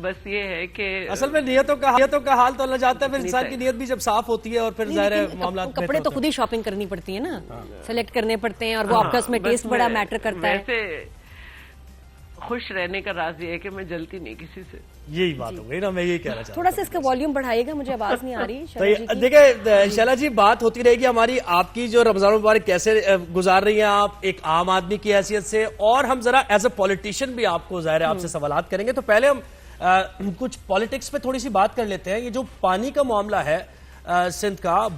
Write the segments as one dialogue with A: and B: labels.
A: بس یہ ہے کہ
B: اصل میں نیتوں کا حال تو اللہ جاتا ہے، پھر انسان کی نیت بھی جب صاف ہوتی ہے اور پھر ظاہر ہے معاملات
C: کپڑے تو خود ہی شاپنگ کرنی پڑتی ہے نا، سلیکٹ کرنے پڑتے ہیں، اور وہ آپس میں ٹیسٹ بڑا میٹر کرتا ہے.
A: ویسے خوش رہنے کا راز یہ ہے کہ میں جلتی نہیں کسی سے.
B: یہی بات ہو گئی نا، میں یہی کہنا چاہتا ہوں.
C: تھوڑا سا اس کا والیوم بڑھائیے گا، مجھے آواز نہیں آ رہی.
B: دیکھیں شیلا جی، بات ہوتی رہے گی ہماری آپ کی جو رمضان مبارک کیسے گزار رہی ہیں آپ ایک عام آدمی کی حیثیت سے، اور ہم ذرا ایز اے پولیٹیشین بھی آپ کو ظاہر ہے آپ سے سوالات کریں گے. تو پہلے ہم کچھ پالیٹکس پہ تھوڑی سی بات کر لیتے ہیں. یہ جو پانی کا معاملہ ہے سندھ کا،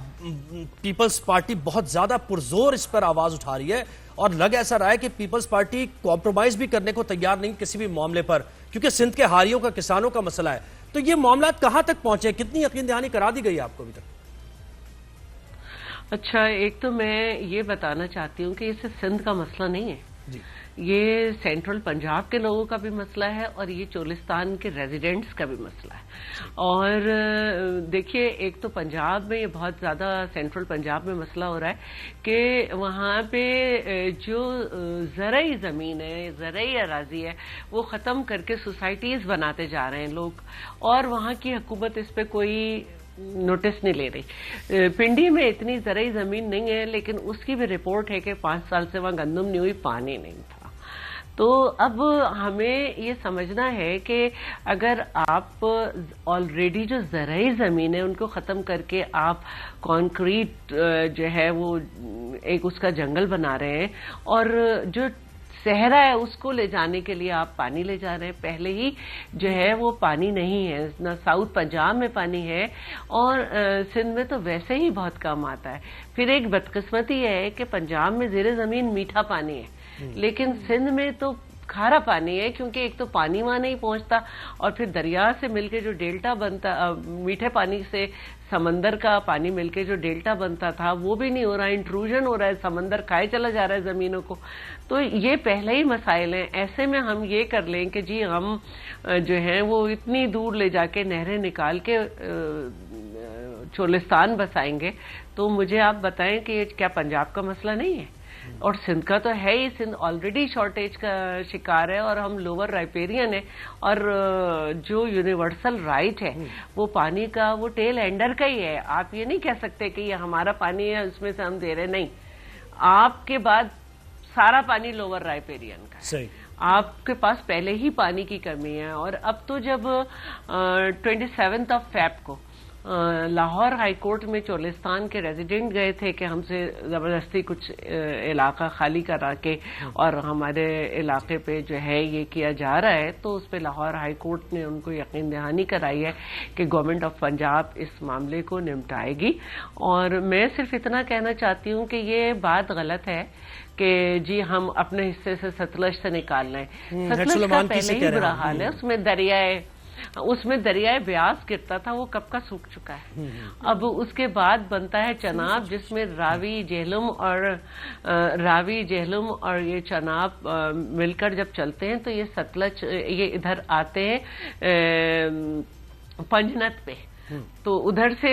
B: پیپلز پارٹی بہت زیادہ پرزور اس پر آواز اٹھا رہی ہے، اور لگ ایسا رہا ہے کہ پیپلز پارٹی کمپرومائز بھی کرنے کو تیار نہیں کسی بھی معاملے پر، کیونکہ سندھ کے ہاریوں کا، کسانوں کا مسئلہ ہے. تو یہ معاملات کہاں تک پہنچے، کتنی یقین دہانی کرا دی گئی آپ کو ابھی تک؟
A: اچھا، ایک تو میں یہ بتانا چاہتی ہوں کہ یہ صرف سندھ کا مسئلہ نہیں ہے
B: جی،
A: یہ سینٹرل پنجاب کے لوگوں کا بھی مسئلہ ہے، اور یہ چولستان کے ریزیڈنٹس کا بھی مسئلہ ہے. اور دیکھیے، ایک تو پنجاب میں یہ بہت زیادہ سینٹرل پنجاب میں مسئلہ ہو رہا ہے کہ وہاں پہ جو زرعی زمین ہے، زرعی اراضی ہے، وہ ختم کر کے سوسائٹیز بناتے جا رہے ہیں لوگ، اور وہاں کی حکومت اس پہ کوئی نوٹس نہیں لے رہی. پنڈی میں اتنی زرعی زمین نہیں ہے، لیکن اس کی بھی رپورٹ ہے کہ 5 سال سے وہاں گندم نہیں ہوئی، پانی نہیں تھا. تو اب ہمیں یہ سمجھنا ہے کہ اگر آپ آلریڈی جو زرعی زمین ہے ان کو ختم کر کے آپ کانکریٹ جو ہے وہ ایک اس کا جنگل بنا رہے ہیں، اور جو صحرا ہے اس کو لے جانے کے لیے آپ پانی لے جا رہے ہیں. پہلے ہی جو ہے وہ پانی نہیں ہے، نہ ساؤتھ پنجاب میں پانی ہے، اور سندھ میں تو ویسے ہی بہت کم آتا ہے. پھر ایک بدقسمتی ہے کہ پنجاب میں زیر زمین میٹھا پانی ہے، لیکن سندھ میں تو کھارا پانی ہے، کیونکہ ایک تو پانی وہاں نہیں پہنچتا، اور پھر دریا سے مل کے جو ڈیلٹا بنتا، میٹھے پانی سے سمندر کا پانی مل کے جو ڈیلٹا بنتا تھا وہ بھی نہیں ہو رہا، انٹروژن ہو رہا ہے، سمندر کھائے چلا جا رہا ہے زمینوں کو. تو یہ پہلے ہی مسائل ہیں. ایسے میں ہم یہ کر لیں کہ جی ہم جو ہیں وہ اتنی دور لے جا کے نہریں نکال کے چولستان بسائیں گے، تو مجھے آپ بتائیں کہ یہ کیا پنجاب کا مسئلہ نہیں ہے؟ اور سندھ کا تو ہے ہی. سندھ آلریڈی شارٹیج کا شکار ہے، اور ہم لوور رائپیرین ہیں، اور جو یونیورسل رائٹ ہے وہ پانی کا، وہ ٹیل اینڈر کا ہی ہے. آپ یہ نہیں کہہ سکتے کہ یہ ہمارا پانی ہے اس میں سے ہم دے رہے، نہیں. آپ کے بعد سارا پانی لوور رائپیرین کا ہے. آپ کے پاس پہلے ہی پانی کی کمی ہے. اور اب تو جب 27 فیب کو لاہور ہائی کورٹ میں چولستان کے ریزیڈنٹ گئے تھے کہ ہم سے زبردستی کچھ علاقہ خالی کرا کے اور ہمارے علاقے پہ جو ہے یہ کیا جا رہا ہے، تو اس پہ لاہور ہائی کورٹ نے ان کو یقین دہانی کرائی ہے کہ گورنمنٹ آف پنجاب اس معاملے کو نمٹائے گی. اور میں صرف اتنا کہنا چاہتی ہوں کہ یہ بات غلط ہے کہ جی ہم اپنے حصے سے ستلج سے نکال لیں. ستلج کا پہلے ہی برا حال ہے، اس میں دریائے بیاس گرتا تھا، وہ کب کا سوکھ چکا ہے. اب اس کے بعد بنتا ہے چناب، جس میں راوی جہلم اور یہ چناب مل کر جب چلتے ہیں تو یہ ستلج یہ ادھر آتے ہیں پنجنت پہ، تو ادھر سے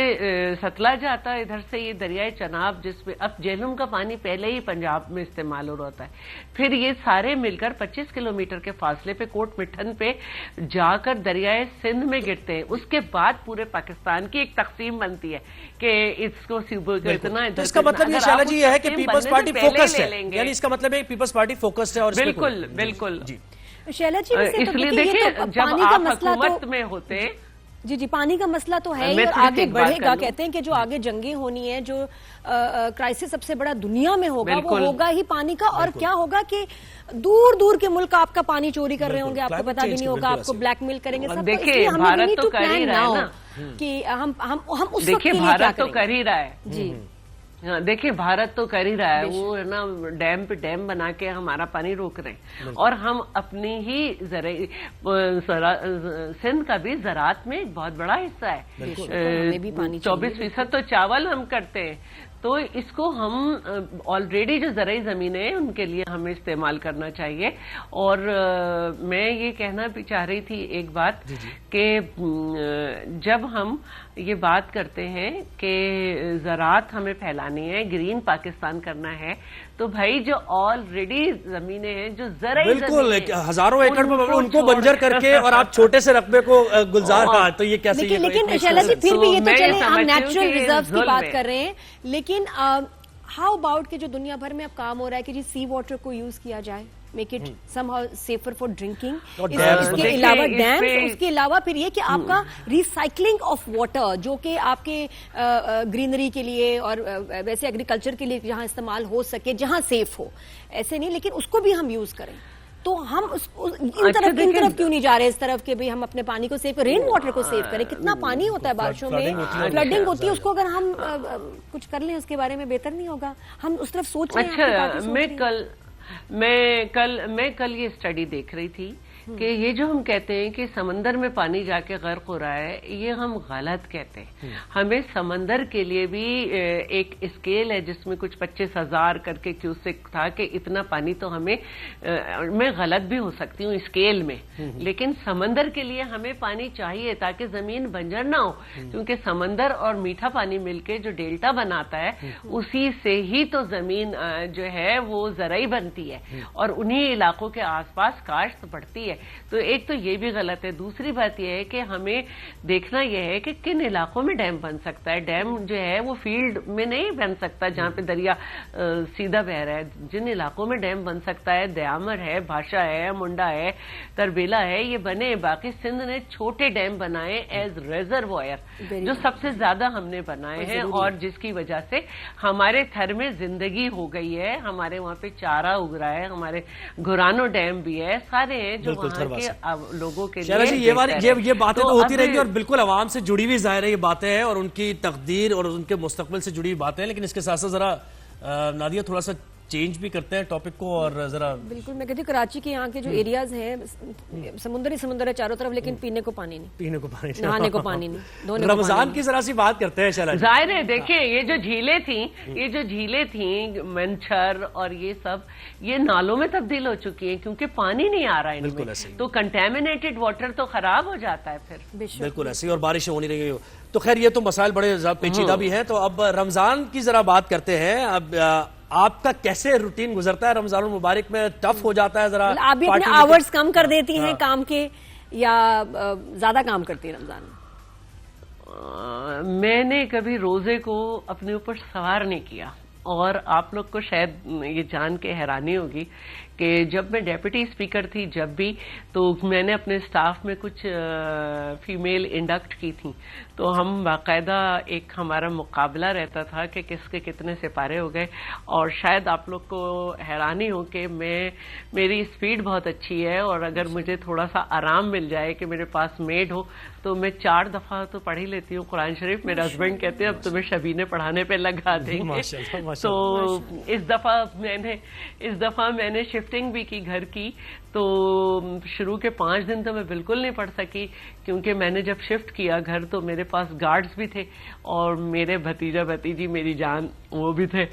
A: ستلج آتا ہے، ادھر سے یہ دریائے چناب، جس میں اب جہلم کا پانی پہلے ہی پنجاب میں استعمال ہو رہا ہے. پھر یہ سارے مل کر 25 کلومیٹر کے فاصلے پہ کوٹ مٹھن پہ جا کر دریائے سندھ میں گرتے ہیں. اس کے بعد پورے پاکستان کی ایک تقسیم بنتی ہے کہ اس کو صوبے کو اتنا.
B: اس کا مطلب یہ شیلا جی ہے کہ پیپلز پارٹی فوکسڈ ہے، یعنی اس کا مطلب ہے پیپلز پارٹی فوکسڈ ہے. اور
A: بالکل بالکل
C: شیلا جی،
A: اس لیے دیکھیں جب آپ حکومت میں ہوتے،
C: جی پانی کا مسئلہ تو ہے ہی، اور آگے بڑھے گا. کہتے ہیں کہ جو آگے جنگیں ہونی ہے، جو کرائسس سب سے بڑا دنیا میں ہوگا وہ ہوگا ہی پانی کا. اور کیا ہوگا کہ دور دور کے ملک آپ کا پانی چوری کر رہے ہوں گے، آپ کو پتا بھی نہیں ہوگا، آپ کو بلیک میل کریں گے.
A: دیکھیے بھارت تو کر ہی رہا ہے نا،
C: کہ ہم اس
A: دیکھیے بھارت تو کر ہی رہا ہے. جی دیکھیے بھارت تو کر ہی رہا ہے، وہ ہے نا ڈیم پہ ڈیم بنا کے ہمارا پانی روک رہے ہیں. اور ہم اپنی ہی سندھ کا بھی زراعت میں ایک بہت بڑا حصہ ہے، 24% تو چاول ہم کرتے ہیں. تو اس کو ہم آلریڈی جو زرعی زمینیں ہیں ان کے لیے ہمیں استعمال کرنا چاہیے. اور میں یہ کہنا بھی چاہ رہی تھی ایک بات کہ جب ہم یہ بات کرتے ہیں کہ زراعت ہمیں پھیلانی ہے, گرین پاکستان کرنا ہے, تو بھائی جو آلریڈی زمینیں ہیں جو زرعی
B: بالکل ہزاروں ایکڑ پر ان کو بنجر کر کے اور آپ چھوٹے سے رقبے کو گلزار کا, تو یہ کیسے؟
C: لیکن شیلا جی پھر بھی یہ تو چلیں ہم نیچرل ریزروز کی بات کر رہے ہیں, لیکن ہاؤ اباؤٹ کہ جو دنیا بھر میں اب کام ہو رہا ہے کہ جی سی واٹر کو یوز کیا جائے, make it somehow safer for drinking, اس کے علاوہ ڈیم, اس کے علاوہ پھر یہ کہ آپ کا ریسائکلنگ آف واٹر جو کہ آپ کے گرینری کے لیے اور ویسے ایگریکلچر کے لیے جہاں استعمال ہو سکے, جہاں سیف ہو, ایسے نہیں, لیکن اس کو بھی ہم یوز کریں. تو ہم ان طرف کیوں نہیں جا رہے, اس طرف کہ بھئی ہم اپنے پانی کو سیو کریں, رین واٹر کو سیو کریں. کتنا پانی ہوتا ہے بارشوں میں, فلڈنگ ہوتی ہے, اس کو اگر ہم کچھ کر لیں اس کے بارے میں بہتر نہیں ہوگا؟ ہم اس طرف سوچ رہے ہیں.
A: اچھا, میں کل یہ اسٹڈی دیکھ رہی تھی کہ یہ جو ہم کہتے ہیں کہ سمندر میں پانی جا کے غرق ہو رہا ہے, یہ ہم غلط کہتے ہیں. ہمیں سمندر کے لیے بھی ایک اسکیل ہے جس میں کچھ 25,000 کر کے کیوسک تھا کہ اتنا پانی تو ہمیں, میں غلط بھی ہو سکتی ہوں اسکیل میں, لیکن سمندر کے لیے ہمیں پانی چاہیے تاکہ زمین بنجر نہ ہو, کیونکہ سمندر اور میٹھا پانی مل کے جو ڈیلٹا بناتا ہے اسی سے ہی تو زمین جو ہے وہ زرعی بنتی ہے اور انہی علاقوں کے آس پاس کاشت بڑھتی ہے. تو ایک تو یہ بھی غلط ہے. دوسری بات یہ ہے کہ ہمیں دیکھنا یہ ہے کہ کن علاقوں میں ڈیم بن سکتا ہے. ڈیم جو ہے وہ فیلڈ میں نہیں بن سکتا جہاں پہ دریا سیدھا بہ رہا ہے. جن علاقوں میں ڈیم بن سکتا ہے, دیامر ہے, بھاشا ہے, منڈا ہے, تربیلا ہے, یہ بنے. باقی سندھ نے چھوٹے ڈیم بنائے ایز ریزروائر, جو سب سے زیادہ ہم نے بنائے ہیں, اور جس کی وجہ سے ہمارے تھر میں زندگی ہو گئی ہے. ہمارے وہاں پہ چارہ اگ رہا ہے, ہمارے گھرانو ڈیم بھی ہے, سارے ہیں جو لوگوں کے لیے.
B: یہ باتیں تو ہوتی رہیں گی اور بالکل عوام سے جڑی ہوئی ظاہر ہے یہ باتیں ہیں اور ان کی تقدیر اور ان کے مستقبل سے جڑی ہوئی باتیں ہیں. لیکن اس کے ساتھ ساتھ ذرا نادیہ تھوڑا سا چینج بھی کرتے ہیں ٹاپک کو اور ذرا. بالکل,
C: میں کہتی ہوں کراچی کے یہاں کے جو ایریاز ہیں سمندر ہے چاروں طرف, لیکن پینے کو پانی نہیں, نہانے کو پانی نہیں.
B: رمضان کی ذرا سی بات کرتے ہیں شیلا.
A: ظاہر ہے دیکھیں یہ جو جھیلیں تھیں منچھر اور یہ سب, یہ نالوں میں تبدیل ہو چکی ہیں کیونکہ پانی نہیں آ رہا ہے ان میں, تو کنٹامینیٹڈ واٹر تو خراب ہو جاتا ہے پھر.
B: بالکل ایسی, اور بارشیں ہو نہیں رہی ہو. تو خیر یہ تو مسائل بڑے پیچیدہ بھی ہیں. تو اب رمضان کی ذرا بات کرتے ہیں. اب آپ کا کیسے روٹین گزرتا ہے رمضان المبارک میں؟ ٹف ہو جاتا ہے ذرا؟
C: آپ بھی اپنے آورز کم کر دیتی ہیں کام کے یا زیادہ کام کرتی ہیں رمضان میں؟
A: میں نے کبھی روزے کو اپنے اوپر سوار نہیں کیا, اور آپ لوگ کو شاید یہ جان کے حیرانی ہوگی کہ جب میں ڈیپٹی اسپیکر تھی جب بھی, تو میں نے اپنے سٹاف میں کچھ فیمیل انڈکٹ کی تھیں, تو ہم باقاعدہ ایک ہمارا مقابلہ رہتا تھا کہ کس کے کتنے سپارے ہو گئے. اور شاید آپ لوگ کو حیرانی ہو کہ میری اسپیڈ بہت اچھی ہے, اور اگر مجھے تھوڑا سا آرام مل جائے کہ میرے پاس میڈ ہو تو میں 4 دفعہ تو پڑھ ہی لیتی ہوں قرآن شریف. میرے ہسبینڈ کہتے ہیں اب تمہیں شبینے پڑھانے پہ لگا دیں گے. تو اس دفعہ میں نے شفٹنگ بھی کی گھر کی, تو شروع کے 5 دن تو میں بالکل نہیں پڑھ سکی, کیونکہ میں نے جب شفٹ کیا گھر تو میرے پاس گارڈز بھی تھے اور میرے بھتیجا بھتیجی میری جان وہ بھی تھے.